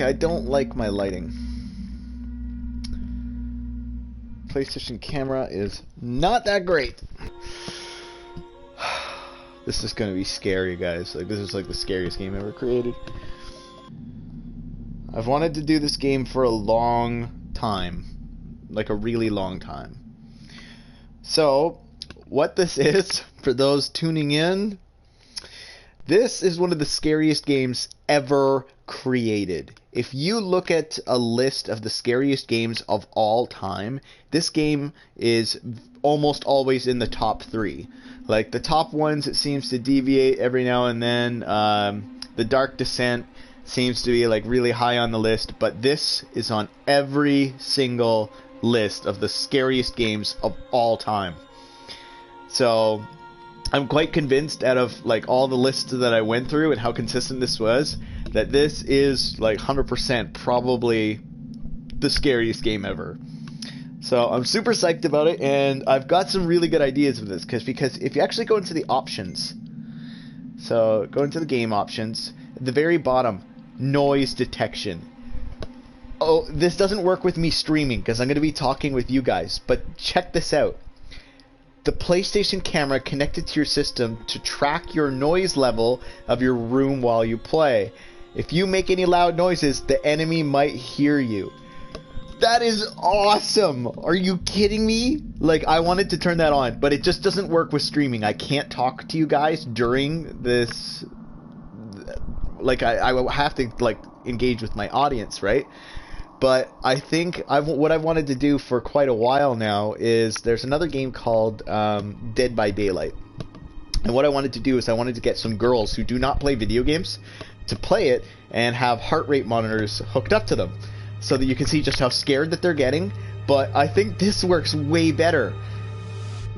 Okay, I don't like my lighting. PlayStation camera is not that great. This is gonna be scary, guys. Like, this is like the scariest game ever created. I've wanted to do this game for a long time. Like a really long time. So, what this is, for those tuning in, this is one of the scariest games ever created. If you look at a list of the scariest games of all time, this game is almost always in the top 3. Like, the top ones, it seems to deviate every now and then. The Dark Descent seems to be like really high on the list, but this is on every single list of the scariest games of all time. So I'm quite convinced, out of like all the lists that I went through and how consistent this was, that this is like 100% probably the scariest game ever. So I'm super psyched about it, and I've got some really good ideas with this, because if you actually go into the options, so go into the game options, at the very bottom, noise detection. Oh, this doesn't work with me streaming because I'm going to be talking with you guys, but check this out. The PlayStation camera connected to your system to track your noise level of your room while you play. If you make any loud noises, the enemy might hear you. That is awesome! Are you kidding me? Like, I wanted to turn that on, but it just doesn't work with streaming. I can't talk to you guys during this. Like, I will have to, like, engage with my audience, right? But I think what I've wanted to do for quite a while now is, there's another game called Dead by Daylight. And what I wanted to do is I wanted to get some girls who do not play video games to play it and have heart rate monitors hooked up to them so that you can see just how scared that they're getting. But I think this works way better,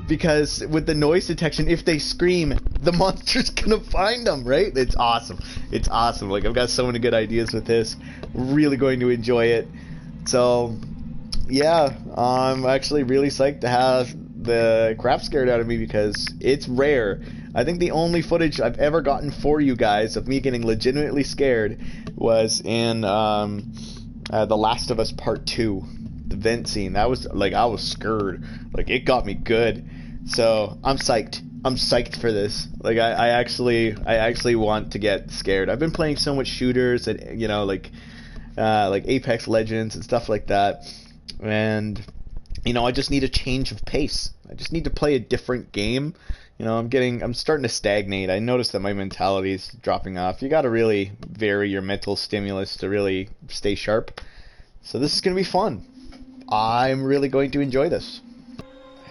because with the noise detection, if they scream, the monster's gonna find them, right? It's awesome. It's awesome. Like, I've got so many good ideas with this. Really going to enjoy it. So, yeah, I'm actually really psyched to have the crap scared out of me, because it's rare. I think the only footage I've ever gotten for you guys of me getting legitimately scared was in The Last of Us Part 2. The vent scene. That was, like, I was scared. Like, it got me good. So, I'm psyched. I'm psyched for this. Like, I actually want to get scared. I've been playing so much shooters and, you know, like Apex Legends and stuff like that. And, you know, I just need a change of pace. I just need to play a different game. You know, I'm starting to stagnate. I noticed that my mentality is dropping off. You got to really vary your mental stimulus to really stay sharp. So this is going to be fun. I'm really going to enjoy this.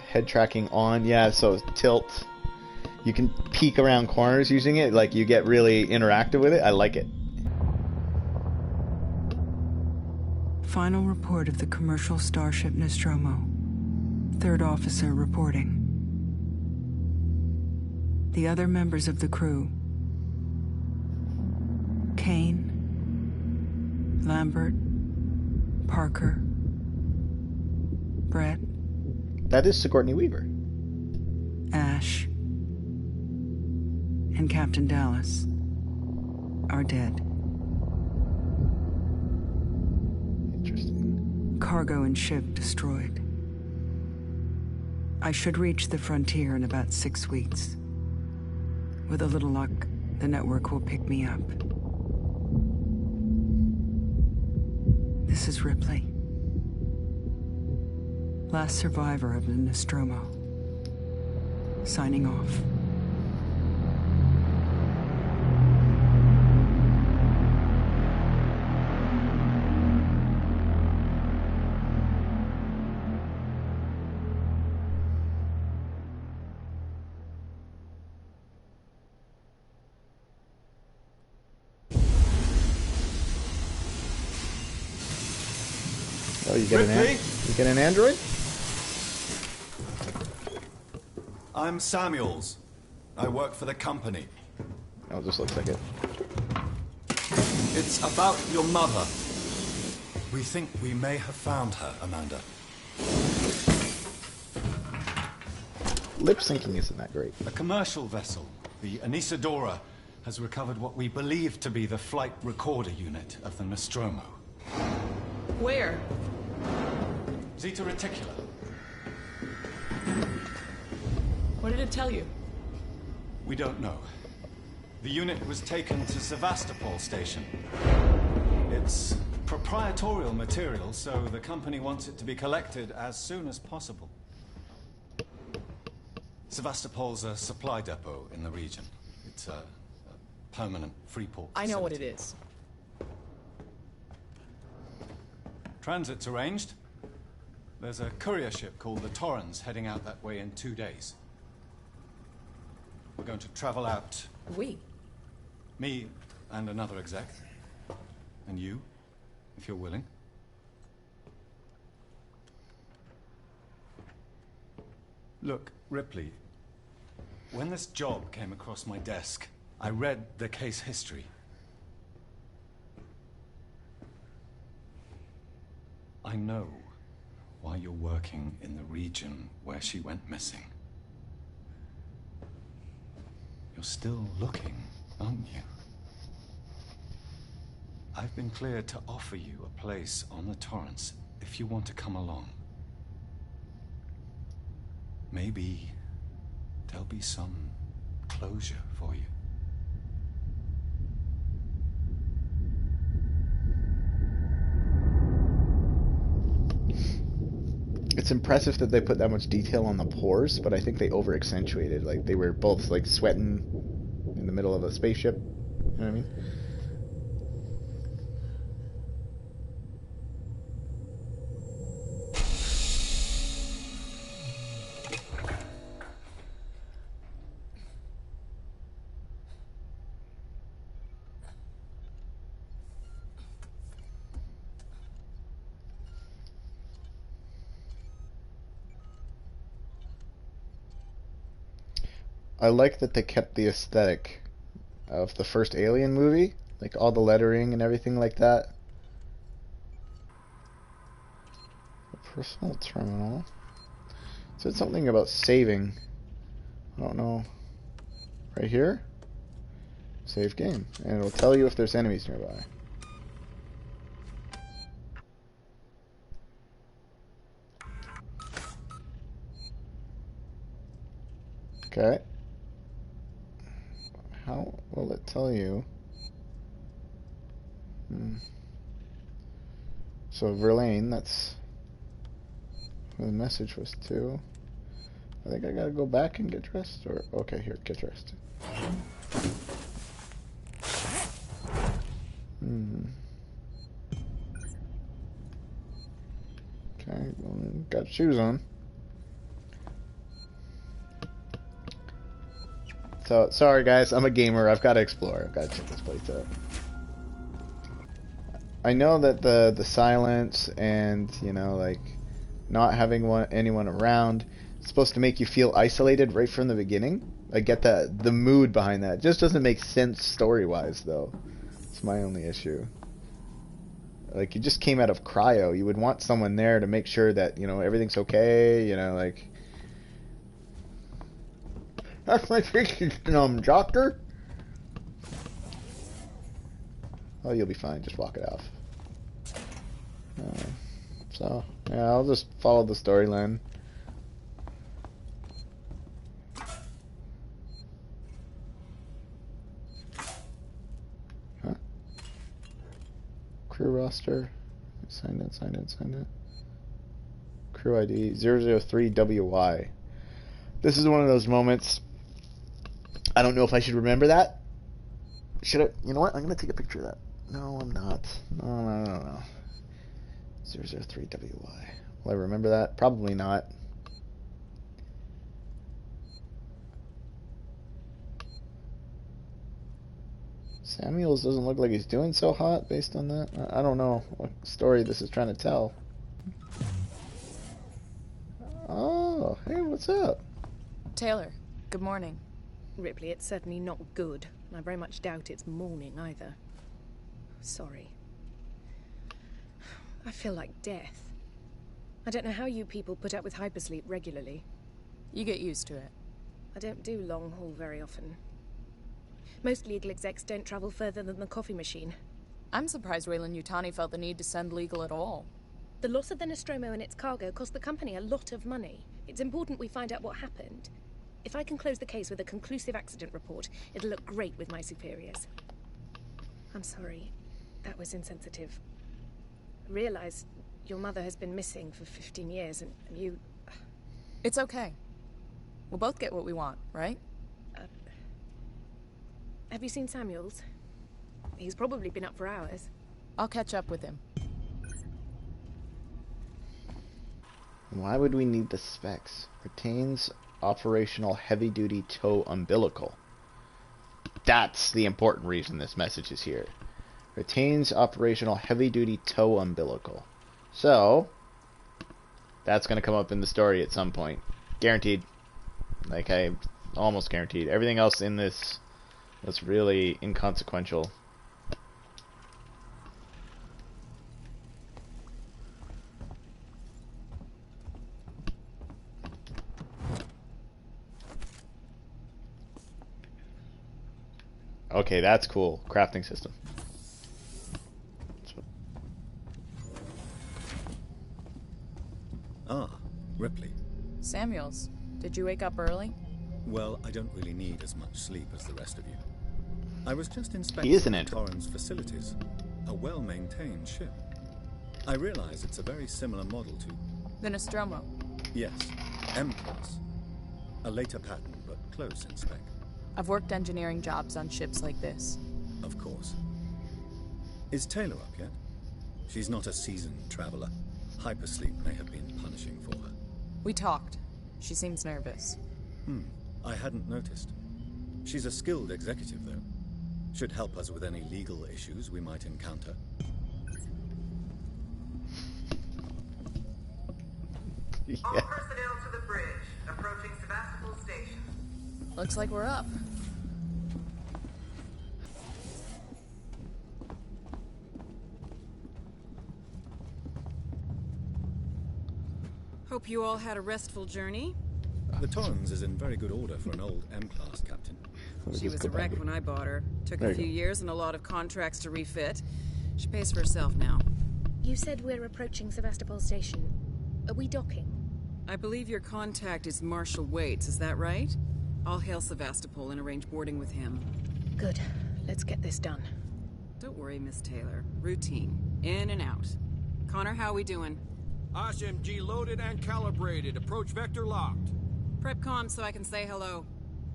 Head tracking on. Yeah, so tilt. You can peek around corners using it. Like, you get really interactive with it. I like it. Final report of the commercial starship Nostromo. Third officer reporting. The other members of the crew: Kane, Lambert, Parker, Brett. That is Sigourney Weaver. Ash, and Captain Dallas are dead. Interesting. Cargo and ship destroyed. I should reach the frontier in about 6 weeks. With a little luck, the network will pick me up. This is Ripley, last survivor of the Nostromo, signing off. Oh, you get an android? I'm Samuels. I work for the company. Oh, this looks like it. It's about your mother. We think we may have found her, Amanda. Lip syncing isn't that great. A commercial vessel, the Anisadora, has recovered what we believe to be the flight recorder unit of the Nostromo. Where? Zeta Reticula. What did it tell you? We don't know. The unit was taken to Sevastopol station. It's proprietorial material, so the company wants it to be collected as soon as possible. Sevastopol's a supply depot in the region. It's a permanent free port facility. I know what it is. Transit's arranged. There's a courier ship called the Torrens heading out that way in 2 days. We're going to travel out. We? Me and another exec. And you, if you're willing. Look, Ripley, when this job came across my desk, I read the case history. I know why you're working in the region where she went missing. You're still looking, aren't you? I've been cleared to offer you a place on the Torrens if you want to come along. Maybe there'll be some closure for you. It's impressive that they put that much detail on the pores, but I think they over-accentuated. Like, they were both, like, sweating in the middle of a spaceship. You know what I mean? I like that they kept the aesthetic of the first Alien movie, like all the lettering and everything like that. A personal terminal. It said something about saving. I don't know. Right here? Save game. And it'll tell you if there's enemies nearby. Okay. How will it tell you? So Verlaine, that's who the message was to. I think I gotta go back and get dressed, or okay, here, get dressed. Okay, well, got shoes on. So, sorry guys, I'm a gamer, I've got to explore, I've got to check this place out. I know that the silence and, you know, like, not having anyone around, it's supposed to make you feel isolated right from the beginning. I get that, the mood behind that. It just doesn't make sense story-wise, though. It's my only issue. Like, you just came out of cryo, you would want someone there to make sure that, you know, everything's okay, you know, like... That's my freaking doctor. Oh, you'll be fine. Just walk it off. So, yeah, I'll just follow the storyline. Huh? Crew roster. Signed in. Crew ID 003WY. This is one of those moments. I don't know if I should remember that. Should I? You know what? I'm going to take a picture of that. No, I'm not. No. 003WY. Will I remember that? Probably not. Samuels doesn't look like he's doing so hot based on that. I don't know what story this is trying to tell. Oh, hey, what's up? Taylor, good morning. Ripley, it's certainly not good. I very much doubt it's morning either. Sorry. I feel like death. I don't know how you people put up with hypersleep regularly. You get used to it. I don't do long haul very often. Most legal execs don't travel further than the coffee machine. I'm surprised Weyland-Yutani felt the need to send legal at all. The loss of the Nostromo and its cargo cost the company a lot of money. It's important we find out what happened. If I can close the case with a conclusive accident report, it'll look great with my superiors. I'm sorry. That was insensitive. I realize your mother has been missing for 15 years, and you... It's okay. We'll both get what we want, right? Have you seen Samuels? He's probably been up for hours. I'll catch up with him. Why would we need the specs? Retains operational heavy-duty tow umbilical. That's the important reason this message is here. Retains operational heavy-duty tow umbilical. So, that's going to come up in the story at some point. Guaranteed. Like, I almost guaranteed. Everything else in this was really inconsequential. Okay, that's cool. Crafting system. Ah, Ripley. Samuels, did you wake up early? Well, I don't really need as much sleep as the rest of you. I was just He inspecting is an intern. Torrens' facilities. A well-maintained ship. I realize it's a very similar model to... The Nostromo. Yes, M-Class. A later pattern, but close in spec. I've worked engineering jobs on ships like this. Of course. Is Taylor up yet? She's not a seasoned traveler. Hypersleep may have been punishing for her. We talked. She seems nervous. I hadn't noticed. She's a skilled executive, though. Should help us with any legal issues we might encounter. All personnel to the bridge, approaching Sevastopol Station. Looks like we're up. Hope you all had a restful journey. The Torrens is in very good order for an old M-Class captain. She was a wreck when I bought her. Took There a you few go. years and a lot of contracts to refit. She pays for herself now. You said we're approaching Sevastopol Station. Are we docking? I believe your contact is Marshal Waits, is that right? I'll hail Sevastopol and arrange boarding with him. Good. Let's get this done. Don't worry, Miss Taylor. Routine. In and out. Connor, how we doing? SMG loaded and calibrated. Approach vector locked. Prep con so I can say hello.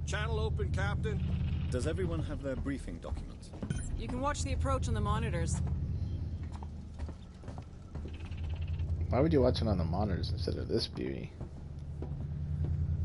Channel open, Captain. Does everyone have their briefing documents? You can watch the approach on the monitors. Why would you watch it on the monitors instead of this beauty?